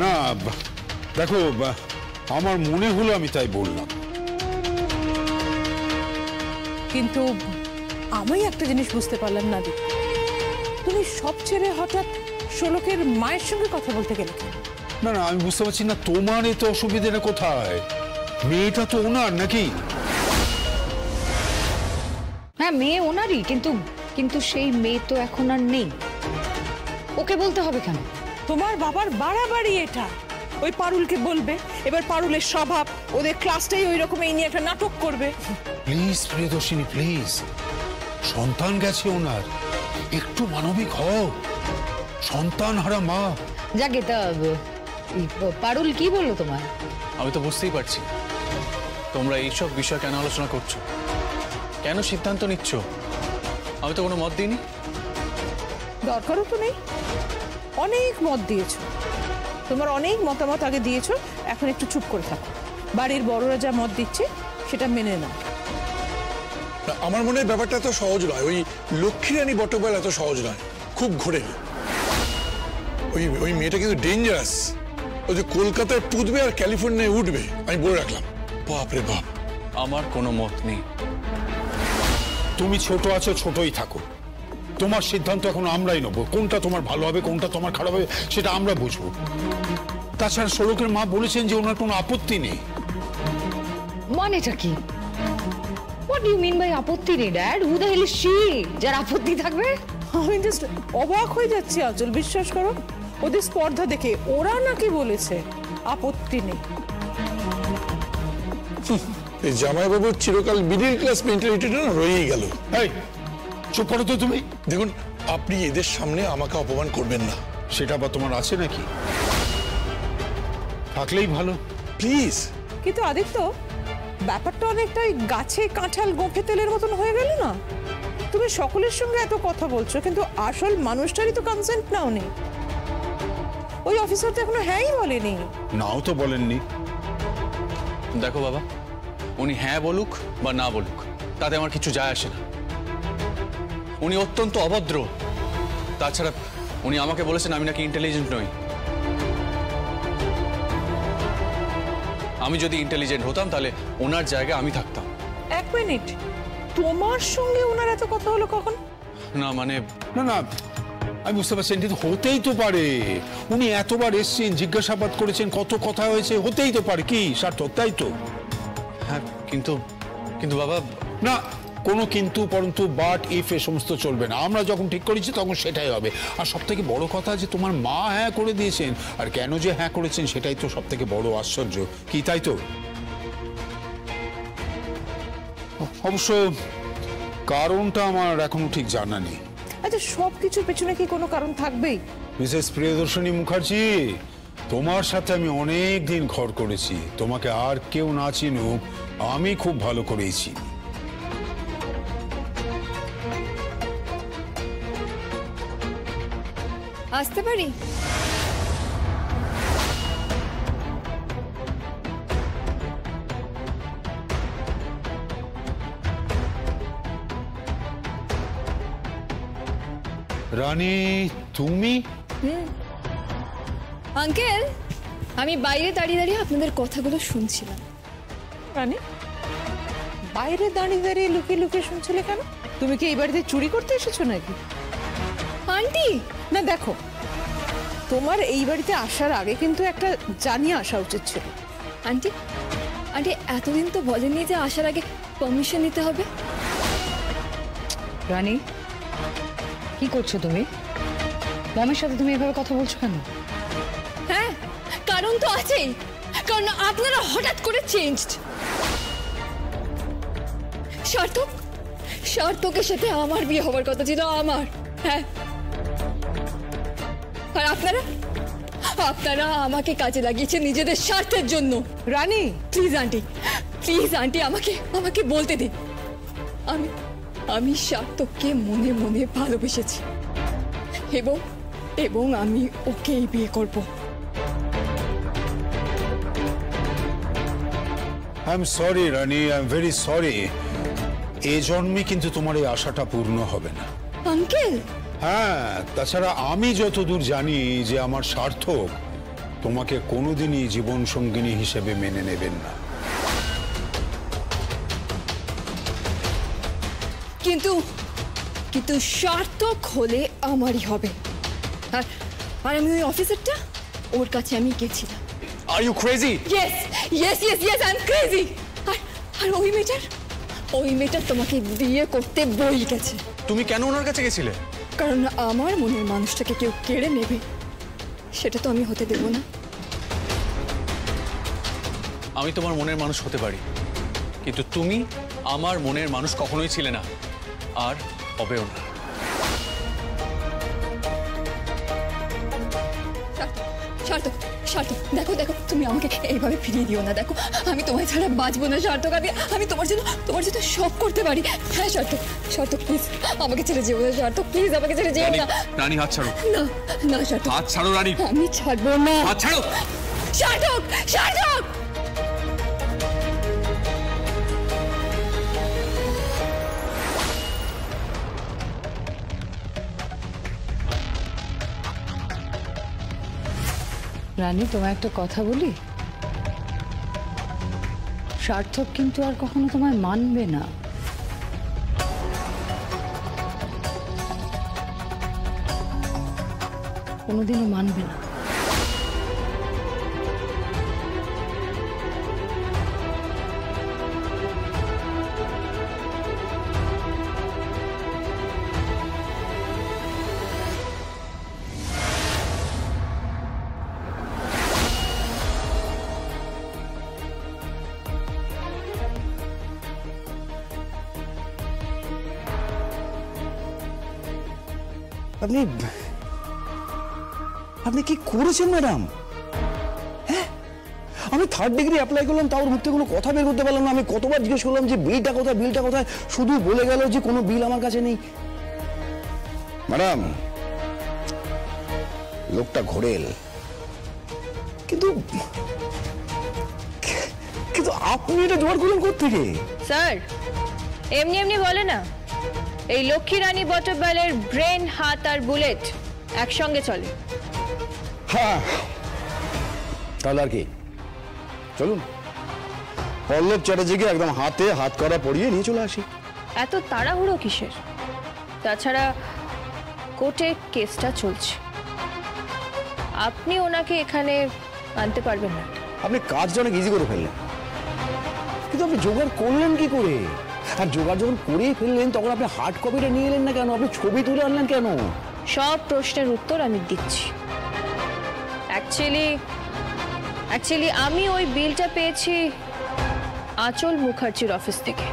না দেখো, আমার মনে হলো আমি তাই বললাম। কিন্তু আমি একটা জিনিস বুঝতে পারলাম না দিদি, তুমি সব ছেড়ে হঠাৎ শোলকের মায়ের সঙ্গে কথা বলতে গেলে কেন? না না, আমি বুঝতে পারছি না তোমার এত অসুবিধাটা কোথায়। মেয়েটা তো ওনার নাকি? হ্যাঁ, মেয়ে ওনারই, কিন্তু কিন্তু সেই মেয়ে তো এখন আর নেই। ওকে বলতে হবে কেন? তোমার বাবার বাড়াবাড়ি এটা। ওই পারুলকে বলবে, এবার পারুলের স্বভাব, ওদের ক্লাসটাই ওই রকম, এই নিয়ে একটা নাটক করবে। প্লিজ প্রিয়দর্শিনী প্লিজ, সন্তান গেছে ওনার, একটু মানবিক হও। সন্তান হারা মা। যাকে তা পারুল কি বললো তোমার? আমি তো বুঝতেই পারছি তোমরা এইসব বিষয় কেন আলোচনা করছো, কেন সিদ্ধান্ত নিচ্ছ। আমি তো কোনো মত দিইনি। দরকারও তো নেই। অনেক মত দিয়েছো, তোমার অনেক মতামত আগে দিয়েছো, এখন একটু চুপ করে থাকো। বাড়ির বড়রা যা মত দিচ্ছে সেটা মেনে নাও। আমার মনে হয় ব্যাপারটা এত সহজ নয়, ওই লক্ষ্মীরানী বটবল এত সহজ নয়, খুব ঘোরে। ওই মেয়েটা কিন্তু ডেঞ্জারাস। ওই যে কলকাতায় পুঁতবে আর ক্যালিফোর্নিয়ায় উঠবে, আমি বলে রাখলাম। বাপ রে বাপ। আমার কোনো মত নেই। তুমি ছোট আছো, ছোটই থাকো। তোমার সিদ্ধান্ত এখন আমরাই নেবো। কোনটা তোমার ভালো হবে, কোনটা তোমার খারাপ হবে, সেটা আমরা বুঝবো। তাছাড়া শোলকের মা বলেছেন যে ওনার কোনো আপত্তি নেই। মানেটা কি? What do you mean by আপত্তি নেই, dad? Who the hell is she? যার আপত্তি থাকবে? আমি জাস্ট অবাক হয়ে যাচ্ছি আঁচল, বিশ্বাস করো। ওদের স্পর্ধা দেখে ওরা নাকি বলেছে আপত্তি নেই। এই জামাইবাবুর চিরকাল মিডল ক্লাস মেন্টালিটিটা রয়েই গেল। এই চুপ করো তো তুমি। দেখুন, আপনি এদের সামনে আমাকে অপমান করবেন না। সেটা বা তোমার আছে নাকি? থাকলেই ভালো, প্লিজ। কিন্তু আদিত্য, ব্যাপারটা অনেকটা গাছে কাঁঠাল গোঁফে তেলের মতন হয়ে গেল না? তুমি সকলের সঙ্গে এত কথা বলছো, কিন্তু আসল মানুষটারই তো কনসেন্ট নাও নেই। ওই অফিসার তো এখনো হ্যাঁই বলেনি। নাও তো বলেননি। দেখো বাবা, উনি হ্যাঁ বলুক বা না বলুক তাতে আমার কিছু যায় আসে না। উনি অত্যন্ত অভদ্র। তাছাড়া উনি আমাকে বলেছেন আমি নাকি ইন্টেলিজেন্ট নই। আমি যদি ইন্টেলিজেন্ট হতাম তাহলে ওনার জায়গায় আমি থাকতাম। এক মিনিট, তোমার সঙ্গে ওনার এত কথা হলো কখন? না মানে না না, আমি বুঝতে পারছি, কিন্তু হতেই তো পারে। উনি এতবার এসছেন, জিজ্ঞাসাবাদ করেছেন, কত কথা হয়েছে, হতেই তো পারে। কি সার্থক, তাই তো? হ্যাঁ, কিন্তু কিন্তু বাবা। না, কোনো কিন্তু পরন্তু বাট ইফ এ সমস্ত চলবে না। আমরা যখন ঠিক করেছি তখন সেটাই হবে। আর সব থেকে বড় কথা যে তোমার মা হ্যাঁ করে দিয়েছেন, আর কেন যে হ্যাঁ করেছেন সেটাই তো সব থেকে বড় আশ্চর্য। কি তাই তো? অবশ্য কারণটা আমার এখনো ঠিক জানা নেই। আচ্ছা, সবকিছুর পেছনে কি কোনো কারণ থাকবেই? মিসেস প্রিয়দর্শনী মুখার্জি, তোমার সাথে আমি অনেক দিন ঘর করেছি। তোমাকে আর কেউ না চিনুক, আমি খুব ভালো করেই চিনি। আসতে পারি? রানী, তুমি? আঙ্কেল, আমি বাইরে দাঁড়িয়ে দাঁড়িয়ে আপনাদের কথাগুলো শুনছিলাম। রানী, বাইরে দাঁড়িয়ে দাঁড়িয়ে লুকিয়ে লুকিয়ে শুনছিলে কেন? তুমি কি এই বাড়িতে চুরি করতে এসেছো নাকি? আন্টি, না দেখো, তোমার এই বাড়িতে আসার আগে কিন্তু একটা জানিয়ে আসা উচিত ছিল। আন্টি আন্টি এতদিন তো বলেননি যে আসার আগে পারমিশন নিতে হবে। রানী, কি করছো তুমি? মমের সাথে তুমি এভাবে কথা বলছো কেন? হ্যাঁ, কারণ তো আছেই। কারণ আপনারা হঠাৎ করে চেঞ্জড। সার্থকের সাথে আমার বিয়ে হওয়ার কথা ছিল, আমার। হ্যাঁ, আর আপনারা আমাকে কাজে লাগিয়েছেন নিজেদের স্বার্থের জন্য। রানী, প্লিজ আন্টি, আমাকে বলতে দিন। আমি সার্থককে মনে মনে ভালোবেসেছি এবং আমি ওকেই বিয়ে করব। I am sorry Rani, I am very sorry. এই জন্মে কিন্তু তোমার এই আশাটা পূর্ণ হবে না। আঙ্কেল, হ্যাঁ, তাছাড়া আমি যতদূর জানি যে আমার সার্থক তোমাকে কোনোদিনই জীবন সঙ্গিনী হিসেবে মেনে নেবেন না। কিন্তু কিন্তু সার্থক হলে আমারই হবে। আর আর আমি ওই অফিসারটা, ওর কাছে আমি গেছিলাম। Are you crazy? Yes yes yes yes I am crazy. আর আর ওই মেয়েটার তোমাকে বিয়ে করতে বই গেছে। তুমি কেন ওনার কাছে গেছিলে? কারণ আমার মনের মানুষটাকে কেউ কেড়ে নেবে, সেটা তো আমি হতে দেব না। আমি তোমার মনের মানুষ হতে পারি, কিন্তু তুমি আমার মনের মানুষ কখনোই ছিলে না, আর হবেও না। সার্থক সার্থক, দেখো দেখো, তুমি আমাকে এইভাবে ফিরিয়ে দিও না। দেখো আমি তোমায় ছাড়া বাঁচবো না সার্থক। আমি তোমার জন্য সব করতে পারি। হ্যাঁ সার্থক, সার্থক প্লিজ আমাকে ছেড়ে যেও না। সার্থক প্লিজ আমাকে ছেড়ে যেও না। রানী হাত ছাড়ো। না না সার্থক, হাত ছাড়ো রানী। আমি ছাড়বো না। হাত ছাড়ো সার্থক, সার্থক। রানী, তোমায় একটা কথা বলি, সার্থক কিন্তু আর কখনো তোমায় মানবে না। কোনোদিনও মানবে না। আপনি আপনি কি করেছেন ম্যাডাম? হ্যাঁ, আমি 3rd ডিগ্রি অ্যাপ্লাই করলাম, তাও মুখ থেকে কোনো কথা বের করতে পারলাম না। আমি কতবার জিজ্ঞেস করলাম যে বিলটা কোথায়, শুধু বলে গেল যে কোনো বিল আমার কাছে নেই। ম্যাডাম, লোকটা ঘোরেল, কিন্তু কিন্তু আপনি এটা জোগাড় করলেন কোত্থেকে? স্যার, এমনি এমনি বলে না, এই লক্ষ্মী রানী বটব্যালের ব্রেন, হাত আর বুলেট একসঙ্গে চলে। হ্যাঁ, তাহলে আর কি, চলুন পল্লব চ্যাটার্জিকে একদম হাতে হাত করা পড়িয়ে নিয়ে চলে আসি। এত তাড়াহুড়ো কিসের? তাছাড়া কোর্টে কেসটা চলছে, আপনি ওনাকে এখানে আনতে পারবেন না। আপনি কাজটা অনেক ইজি করে ফেললেন, কিন্তু আপনি জোগাড় করলেন কি করে? আর জোগাড় যখন করেই ফেললেন, তখন আপনি হার্ড কপিটা নিয়ে এলেন না কেন? আপনি ছবি তুলে আনলেন কেন? সব প্রশ্নের উত্তর আমি দিচ্ছি। অ্যাকচুয়ালি আমি ওই বিলটা পেয়েছি আঁচল মুখার্জির অফিস থেকে।